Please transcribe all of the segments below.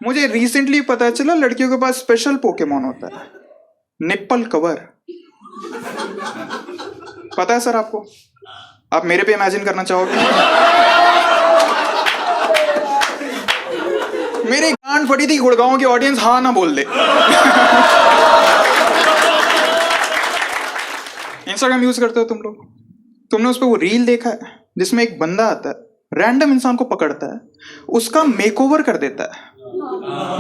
मुझे रिसेंटली पता चला लड़कियों के पास स्पेशल पोकेमॉन होता है, निप्पल कवर। पता है सर आपको? आप मेरे पे इमेजिन करना चाहोगे? मेरी गांड फटी थी, गुड़गांव की ऑडियंस हाँ ना बोल दे। इंस्टाग्राम यूज करते हो तुम लोग? तुमने उस पर वो रील देखा है जिसमें एक बंदा आता है, रैंडम इंसान को पकड़ता है, उसका मेकओवर कर देता है।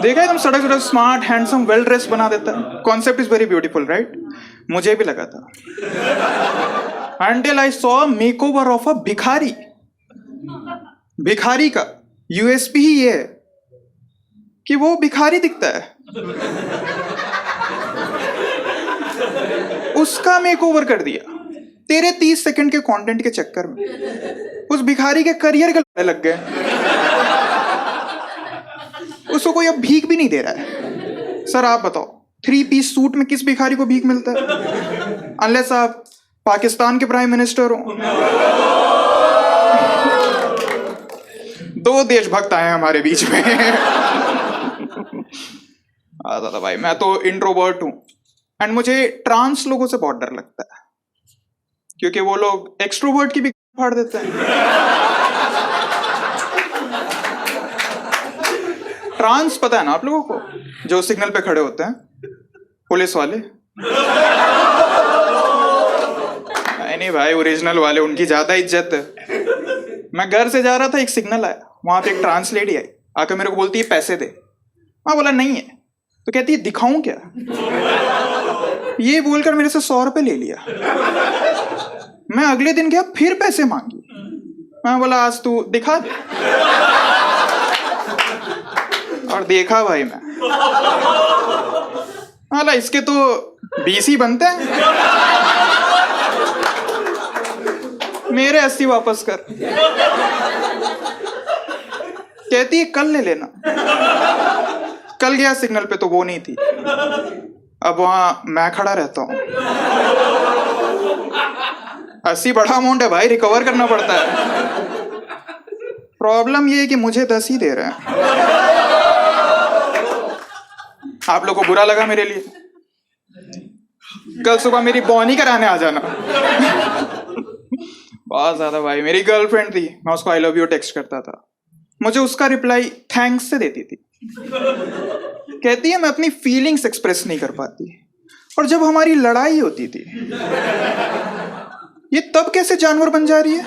देखा है तुम? सड़क सड़क स्मार्ट हैंडसम वेल ड्रेस बना देता है। Concept is very beautiful right? मुझे भी लगा था until I saw makeover of a भिखारी। भिखारी का यूएसपी ही ये है कि वो भिखारी दिखता है। उसका मेकओवर कर दिया तेरे 30 सेकंड के कंटेंट के चक्कर में। उस भिखारी के करियर के लग गए। उसको कोई अब भीख भी नहीं दे रहा है। सर आप बताओ, 3 पीस सूट में किस भिखारी को भीख मिलता है? अनलेस आप पाकिस्तान के प्राइम मिनिस्टर हो। 2 देशभक्त आए हमारे बीच में। आता था भाई, मैं तो इंट्रोवर्ट हूं एंड मुझे ट्रांस लोगों से बहुत डर लगता है क्योंकि वो लोग एक्सट्रोवर्ट की भी फाड़ देते हैं। ट्रांस पता है ना आप लोगों को? जो सिग्नल पे खड़े होते हैं पुलिस वाले। नहीं भाई, ओरिजिनल वाले, उनकी ज्यादा इज्जत है। मैं घर से जा रहा था, एक सिग्नल आया, वहां पे एक ट्रांस लेडी आई, आकर मेरे को बोलती है पैसे दे। मैं बोला नहीं है, तो कहती है दिखाऊं क्या? ये बोलकर मेरे से 100 रुपए ले लिया। मैं अगले दिन गया, फिर पैसे मांगी। मैं बोला आज तू दिखा दे। और देखा भाई मैं, बोला इसके तो 20 ही बनते हैं, मेरे 80 वापस कर। कहती है कल ले लेना। कल गया सिग्नल पे तो वो नहीं थी। अब वहां मैं खड़ा रहता हूं। 80 बड़ा अमाउंट है भाई, रिकवर करना पड़ता है। प्रॉब्लम ये है कि मुझे 10 ही दे रहे हैं। आप लोगों को बुरा लगा मेरे लिए? कल सुबह मेरी बॉनी कराने आ जाना। बहुत ज्यादा भाई। मेरी गर्लफ्रेंड थी, मैं उसको आई लव यू टेक्स्ट करता था, मुझे उसका रिप्लाई थैंक्स से देती थी। कहती है मैं अपनी फीलिंग्स एक्सप्रेस नहीं कर पाती। और जब हमारी लड़ाई होती थी, ये तब कैसे जानवर बन जा रही है?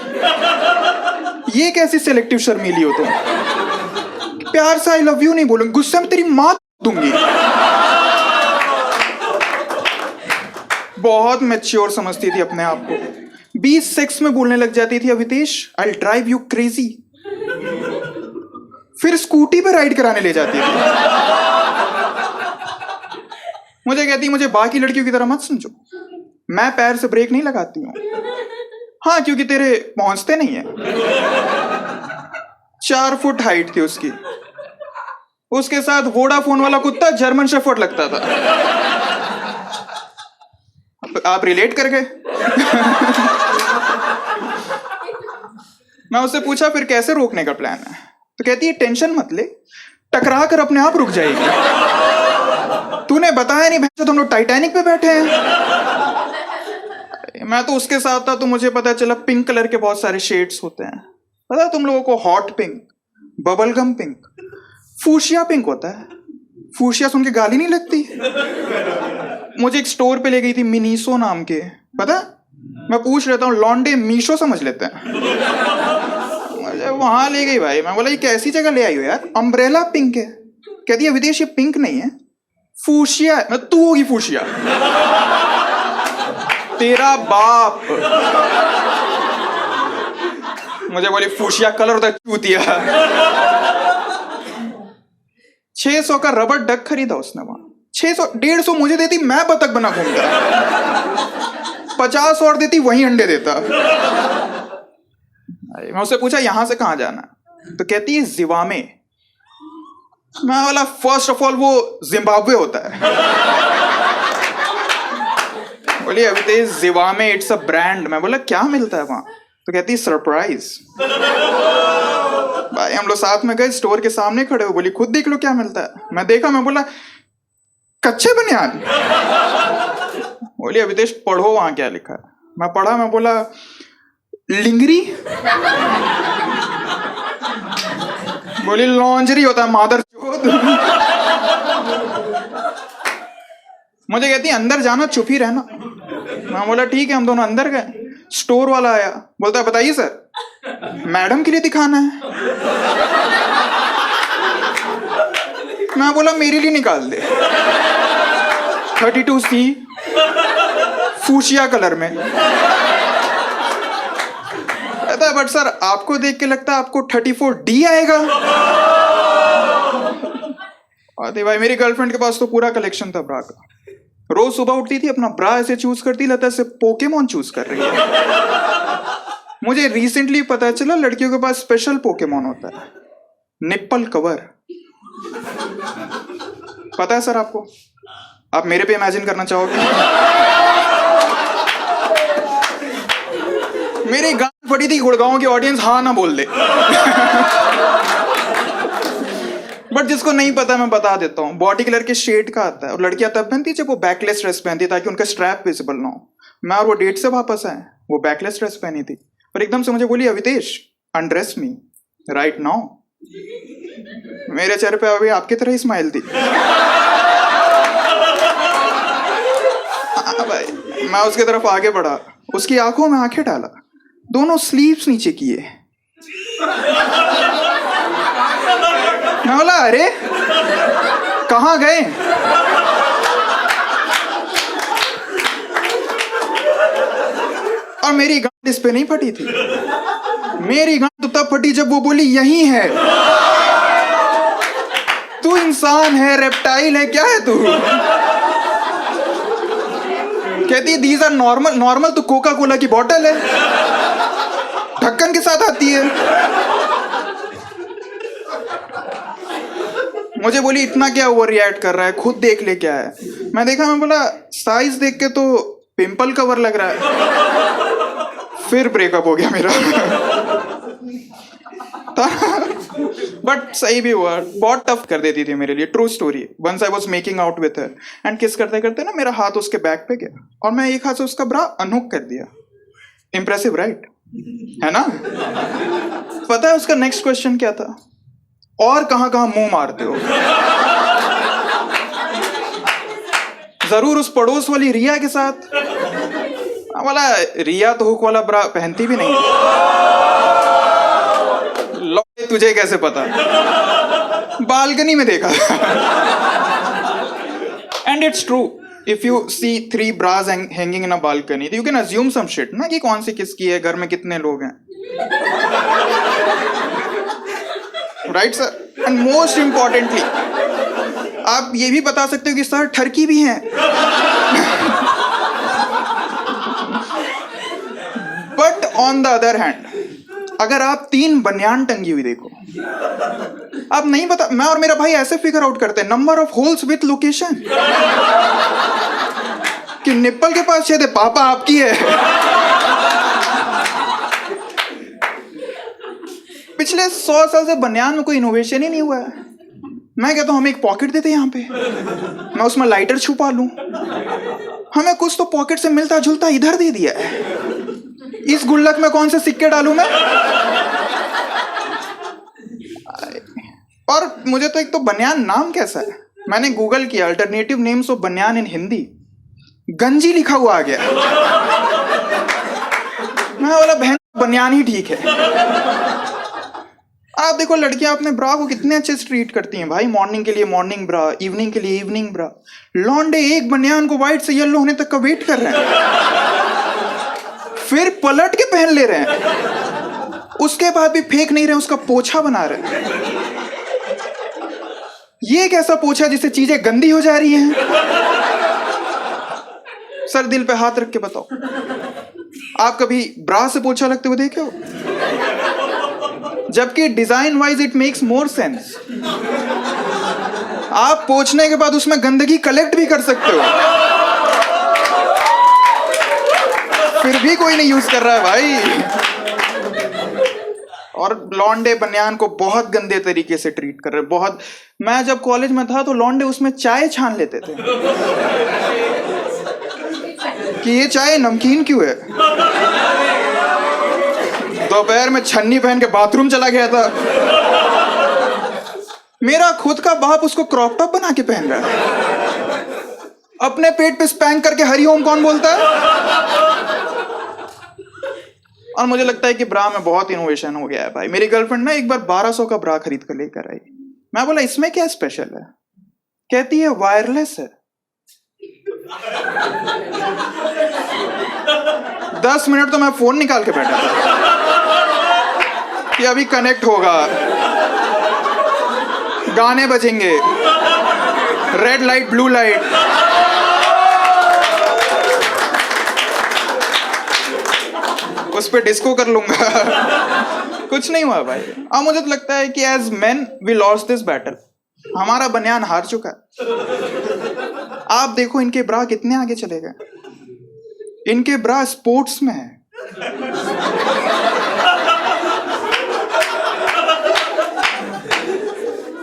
ये कैसी सिलेक्टिव शर्मीली हो तुम? प्यार से आई लव यू नहीं बोलूंगी, गुस्से में तेरी मां दूंगी। बहुत मैच्योर समझती थी अपने आप को। 20 सेक्स में बोलने लग जाती थी, Avitesh I drive you crazy. फिर स्कूटी पे राइड कराने ले जाती थी। मुझे कहती मुझे बाकी लड़कियों की तरह मत समझो, मैं पैर से ब्रेक नहीं लगाती हूं। हाँ, क्योंकि तेरे पहुंचते नहीं है। 4 फुट हाइट थी उसकी। उसके साथ वोडाफोन वाला कुत्ता जर्मन शेफर्ड लगता था। आप रिलेट कर गए? मैं उससे पूछा फिर कैसे रोकने का प्लान है? तो कहती है टेंशन मत ले, टकरा कर अपने आप रुक जाएगी। तूने बताया नहीं भैंस, तुम लोग टाइटैनिक पे बैठे हैं। मैं तो उसके साथ था तो मुझे पता चला पिंक कलर के बहुत सारे शेड्स होते हैं। पता है तुम लोगों को? Hot pink, bubblegum pink, fuchsia pink होता है। फूशिया सुन के गाली नहीं लगती? मुझे एक स्टोर पे ले गई थी मिनीसो नाम के, पता? मैं पूछ लेता हूँ, लॉन्डे मीशो समझ लेते हैं। मुझे वहां ले गई भाई। मैं बोला ये कैसी जगह ले आई हो यार? अम्ब्रेला पिंक है। कहती है विदेश ये पिंक नहीं है, फूशिया है। तू होगी फूशिया, तेरा बाप। मुझे बोली फूशिया कलर होता है चूतिया। 600 का रबर डक खरीदा उसने वहां। 600, 150 मुझे देती, मैं बतख बना घूमता। 50 और देती, वही अंडे देता। मैं उससे पूछा यहां से कहां जाना? तो कहती है जिवामे। मैं बोला फर्स्ट ऑफ ऑल वो जिम्बाब्वे होता है। बोली अभी तो जिवामे इट्स अ ब्रांड। मैं बोला क्या मिलता है वहां? तो कहती है सरप्राइज। भाई हम लोग साथ में गए, स्टोर के सामने खड़े हो, बोली खुद देख लो क्या मिलता है। मैं देखा, मैं बोला कच्चे बनियान। बोली अभितेश पढ़ो वहां क्या लिखा है। मैं पढ़ा, मैं बोला लिंगरी। बोली लॉन्जरी होता है मादर चोद। मुझे कहती अंदर जाना, चुप ही रहना। मैं बोला ठीक है। हम दोनों अंदर गए। स्टोर वाला आया, बोलता है बताइए सर, मैडम के लिए दिखाना है। मैं बोला मेरे लिए निकाल दे, 32C फूशिया कलर में। कहता है बट सर आपको देख के लगता है आपको 34D आएगा। अरे भाई मेरी गर्लफ्रेंड के पास तो पूरा कलेक्शन था ब्रा का। रोज सुबह उठती थी, अपना ब्रा ऐसे चूज करती, लगता है पोकेमॉन चूज कर रही है। मुझे रिसेंटली पता चला लड़कियों के पास स्पेशल पोकेमॉन होता है, निप्पल कवर। पता है सर आपको? आप मेरे पे इमेजिन करना चाहोगे? मेरी गांड फटी थी, गुड़गांव की ऑडियंस हाँ ना बोल दे। बट जिसको नहीं पता मैं बता देता हूँ, बॉडी कलर के शेड का आता है, और लड़कियां तब पहनती है जब वो बैकलेस ड्रेस पहनती ताकि उनका स्ट्रैप विजिबल ना हो। मैं और वो डेट से वापस आए, वो बैकलेस ड्रेस पहनी थी और एकदम से मुझे बोली अवितेश अनड्रेस मी राइट नाउ। मेरे चेहरे पे अभी आपकी तरह ही स्माइल थी। भाई मैं उसकी तरफ आगे बढ़ा, उसकी आंखों में आंखें डाला, दोनों स्लीव्स नीचे किए। मैं बोला अरे कहाँ गए? और मेरी गांड इस पे नहीं फटी थी, मेरी गांड तो तब फटी जब वो बोली यही है। तू इंसान है, रेप्टाइल है, क्या है तू? कहती दीज आर नॉर्मल। नॉर्मल तो कोका कोला की बोतल है, ढक्कन के साथ आती है। मुझे बोली इतना क्या ओवर रिएक्ट कर रहा है, खुद देख ले क्या है। मैं देखा, मैं बोला साइज देख के तो पिंपल कवर लग रहा है। फिर ब्रेकअप हो गया मेरा। बट सही भी हुआ, बहुत टफ कर देती थी मेरे लिए, true story. Once I was making out with her and kiss करते करते ना मेरा हाथ उसके बैक पे गया और मैं एक हाथ से उसका ब्रा अनहुक कर दिया। इंप्रेसिव राइट है ना? पता है उसका नेक्स्ट क्वेश्चन क्या था? और कहां कहां मुंह मारते हो? जरूर उस पड़ोस वाली रिया के साथ। बोला रिया तो हुक वाला ब्रा पहनती भी नहीं। तुझे कैसे पता? बालकनी में देखा। And it's true, if you see 3 bras hanging in a balcony, you can assume some shit ना, कि कौन सी किसकी है, घर में कितने लोग हैं। Right sir? And most importantly आप ये भी बता सकते हो कि सर ठरकी भी हैं। But on the other hand अगर आप 3 बनियान टंगी हुई देखो, आप नहीं बता, मैं और मेरा भाई ऐसे फिगर आउट करते हैं number of holes with location, कि निप्पल के पास छेद है, पापा आपकी है। पिछले 100 साल से बनियान में कोई इनोवेशन ही नहीं हुआ है। मैं कहता हूं हमें एक पॉकेट देते यहाँ पे, मैं उसमें लाइटर छुपा लूं। हमें कुछ तो पॉकेट से मिलता जुलता इधर दे दिया है। इस गुल्लक में कौन से सिक्के डालूं मैं? और मुझे तो एक तो बनियान नाम कैसा है, मैंने गूगल किया अल्टरनेटिव नेम्स ऑफ बनियान इन हिंदी, गंजी लिखा हुआ आ गया। मैं बोला बहन बनियान ही ठीक है। आप देखो लड़कियां अपने ब्रा को कितने अच्छे से ट्रीट करती हैं भाई। मॉर्निंग के लिए मॉर्निंग ब्रा, इवनिंग के लिए इवनिंग ब्रा। लॉन्डे एक बनियान को व्हाइट से येलो होने तक का वेट कर रहे हैं, फिर पलट के पहन ले रहे हैं, उसके बाद भी फेंक नहीं रहे, उसका पोछा बना रहे हैं। ये कैसा पोछा जिससे चीजें गंदी हो जा रही हैं? सर दिल पे हाथ रख के बताओ, आप कभी ब्रा से पोछा लगते हुए देखे हो? जबकि design wise it makes more sense. आप पोछने के बाद उसमें गंदगी कलेक्ट भी कर सकते हो, फिर भी कोई नहीं यूज कर रहा है भाई। और लॉन्डे बनियान को बहुत गंदे तरीके से ट्रीट कर रहे, बहुत। मैं जब कॉलेज में था तो लॉन्डे उसमें चाय छान लेते थे कि ये चाय नमकीन क्यों है। दोपहर में छन्नी पहन के बाथरूम चला गया था। मेरा खुद का बाप उसको क्रॉप टॉप बना के पहन रहा है। अपने पेट पे स्पैंक करके हरिओम कौन बोलता है। और मुझे लगता है कि ब्रा में बहुत इनोवेशन हो गया है भाई। मेरी गर्लफ्रेंड ना एक बार 1200 का ब्रा खरीद कर लेकर आई। मैं बोला इसमें क्या स्पेशल है? कहती है वायरलेस है। 10 मिनट तो मैं फोन निकाल के बैठा था कि अभी कनेक्ट होगा, गाने बजेंगे, रेड लाइट ब्लू लाइट। उस पे डिस्को कर लूंगा। कुछ नहीं हुआ भाई। अब मुझे तो लगता है कि as men we lost this battle. हमारा बनियान हार चुका है। आप देखो इनके ब्रा कितने आगे चले गए। इनके ब्रा स्पोर्ट्स में है।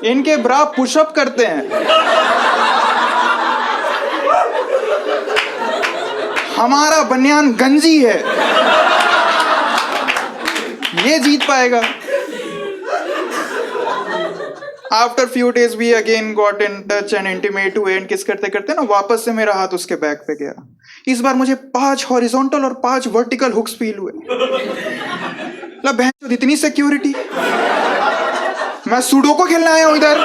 इनके ब्रा पुशअप करते हैं। हमारा बनियान गंजी है। ये जीत पाएगा। After few days we again got in touch and intimate to and kiss करते करते ना वापस से मेरा हाथ उसके बैक पे गया। इस बार मुझे 5 हॉरिजॉन्टल और 5 वर्टिकल हुक्स फील हुए। बहन इतनी सिक्योरिटी। मैं सुडोको खेलने आया हूं इधर।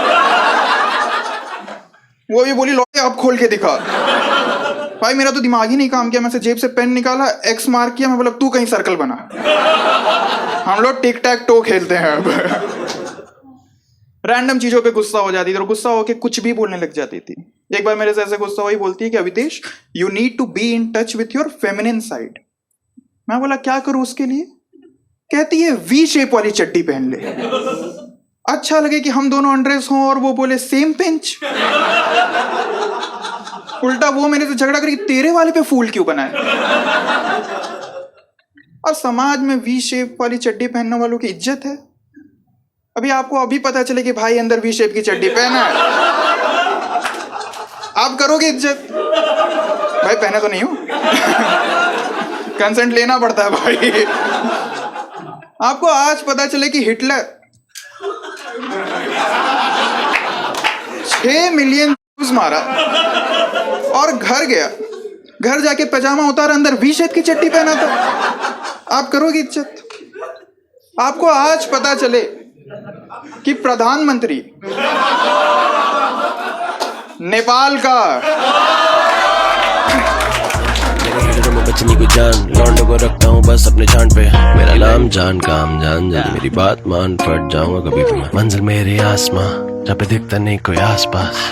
वो भी बोली लौटे अब खोल के दिखा। भाई मेरा तो दिमाग ही नहीं काम किया। मैं से जेब से पेन निकाला, एक्स मार्क किया। मैं बोला तू कहीं सर्कल बना। हम लोग टिक टैक टो खेलते हैं अब। रैंडम चीजों पे गुस्सा हो जाती थी और गुस्सा होके कुछ भी बोलने लग जाती थी। एक बार मेरे से ऐसे गुस्सा हुई, बोलती है कि Avitesh you need to be in touch with your feminine side. मैं बोला क्या करूं उसके लिए? कहती है वी शेप वाली चड्डी पहन ले, अच्छा लगे कि हम दोनों अनड्रेस हों और वो बोले सेम पिंच। उल्टा वो मेरे से झगड़ा करी तेरे वाले पे फूल क्यों बना है। और समाज में वी शेप वाली चड्डी पहनने वालों की इज्जत है। अभी आपको अभी पता चले कि भाई अंदर वी शेप की चड्डी पहना है, आप करोगे इज्जत? भाई पहने तो नहीं हूं। कंसेंट लेना पड़ता है भाई। आपको आज पता चले कि हिटलर 6 मिलियन मारा और घर गया, घर जाके पैजामा उतारा, अंदर वी शेप की चड्डी पहना था, आप करोगे इज्जत? आपको आज पता चले कि प्रधानमंत्री नेपाल का बचनी को जान लौंडों को रखता हूँ बस अपने जान पे। मेरा नाम जान काम जान जान मेरी बात मान फट जाऊंगा कभी भी। मंजिल मेरे आसमां जब दिखता नहीं कोई आसपास।